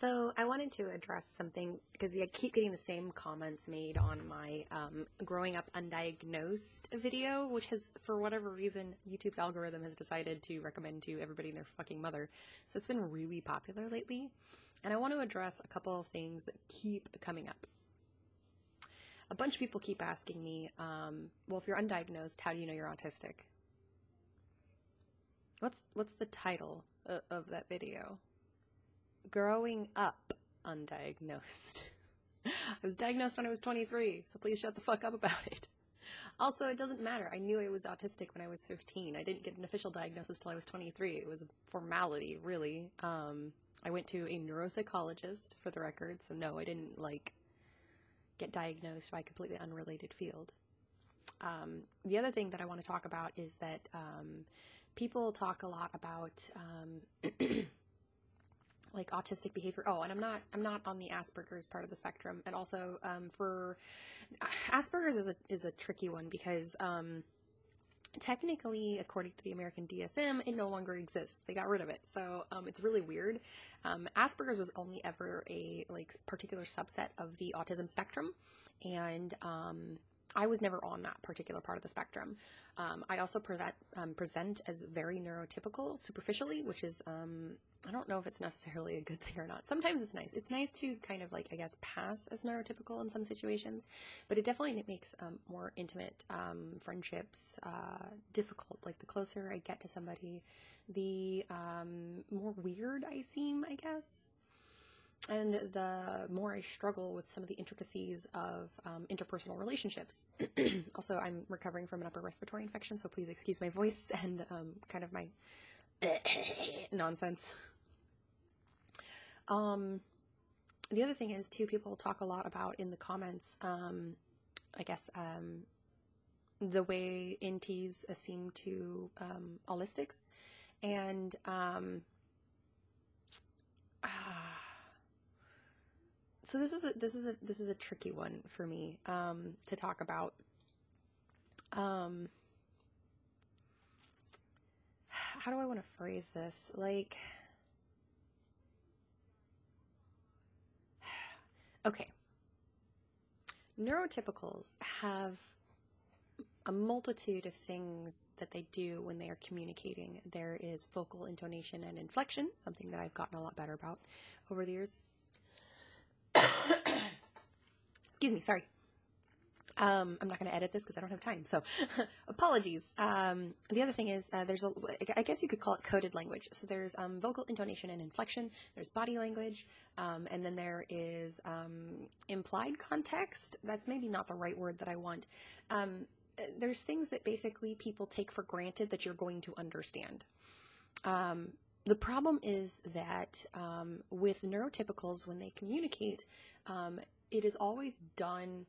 So I wanted to address something because I keep getting the same comments made on my growing up undiagnosed video, which has, for whatever reason, YouTube's algorithm has decided to recommend to everybody and their fucking mother. So it's been really popular lately. And I want to address a couple of things that keep coming up. A bunch of people keep asking me, well, if you're undiagnosed, how do you know you're autistic? What's the title of that video? Growing up undiagnosed. I was diagnosed when I was 23, so please shut the fuck up about it. Also, it doesn't matter. I knew I was autistic when I was 15. I didn't get an official diagnosis till I was 23. It was a formality, really. I went to a neuropsychologist, for the record, so no, I didn't, get diagnosed by a completely unrelated field. The other thing that I want to talk about is that people talk a lot about autistic behavior. Oh, and I'm not on the Asperger's part of the spectrum. And also, for Asperger's is a tricky one because, technically, according to the American DSM, it no longer exists. They got rid of it. So, it's really weird. Asperger's was only ever a, particular subset of the autism spectrum. And, I was never on that particular part of the spectrum. I also present as very neurotypical superficially, which is, I don't know if it's necessarily a good thing or not. Sometimes it's nice. It's nice to kind of pass as neurotypical in some situations, but it definitely makes more intimate friendships difficult. The closer I get to somebody, the more weird I seem, I guess. And the more I struggle with some of the intricacies of interpersonal relationships. Also, I'm recovering from an upper respiratory infection, so please excuse my voice and kind of my nonsense. The other thing is, too, people talk a lot about in the comments, the way inties seem to holistics. And so this is a tricky one for me to talk about. How do I want to phrase this? Okay. Neurotypicals have a multitude of things that they do when they are communicating. There is focal intonation and inflection, something that I've gotten a lot better about over the years. Excuse me, sorry. I'm not going to edit this because I don't have time, so apologies. The other thing is I guess you could call it coded language. So there's vocal intonation and inflection, there's body language, and then there is implied context. That's maybe not the right word that I want. There's things that basically people take for granted that you're going to understand. The problem is that with neurotypicals, when they communicate, it is always done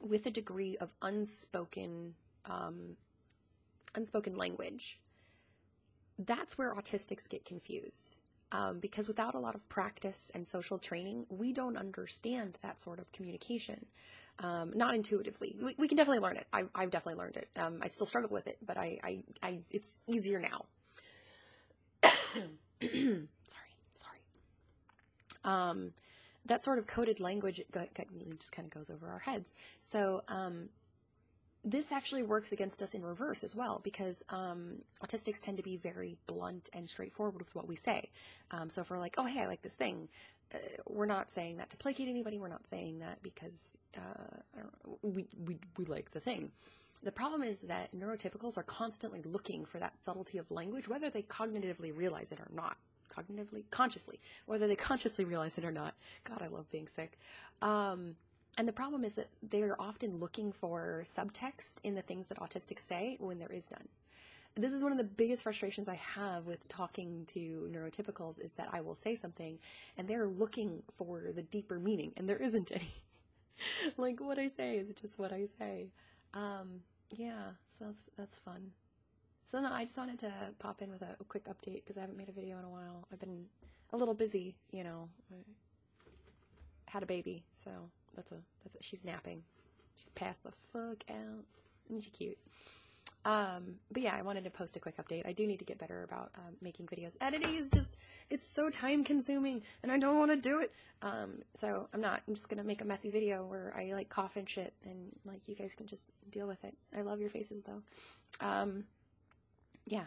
with a degree of unspoken language. That's where autistics get confused. Because without a lot of practice and social training, we don't understand that sort of communication. Not intuitively. We can definitely learn it. I've definitely learned it. I still struggle with it, but it's easier now. Sorry. That sort of coded language just kind of goes over our heads. So this actually works against us in reverse as well, because autistics tend to be very blunt and straightforward with what we say. So if we're like, oh, hey, I like this thing, we're not saying that to placate anybody. We're not saying that because we like the thing. The problem is that neurotypicals are constantly looking for that subtlety of language, whether they cognitively realize it or not. Consciously, whether they consciously realize it or not. God, I love being sick. And the problem is that they're often looking for subtext in the things that autistics say when there is none. This is one of the biggest frustrations I have with talking to neurotypicals, is that I will say something and they're looking for the deeper meaning, and there isn't any. What I say is just what I say. Yeah, so that's fun. So no, I just wanted to pop in with a quick update because I haven't made a video in a while. I've been a little busy, I had a baby, so she's napping. She's passed the fuck out. Isn't she cute? But yeah, I wanted to post a quick update. I do need to get better about making videos. Editing is just, it's so time consuming and I don't want to do it. So I'm just going to make a messy video where I like cough and shit and like you guys can just deal with it. I love your faces though. Yeah.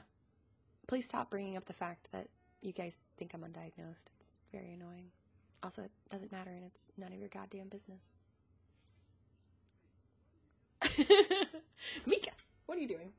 Please stop bringing up the fact that you guys think I'm undiagnosed. It's very annoying. Also, it doesn't matter and it's none of your goddamn business. Mika, what are you doing?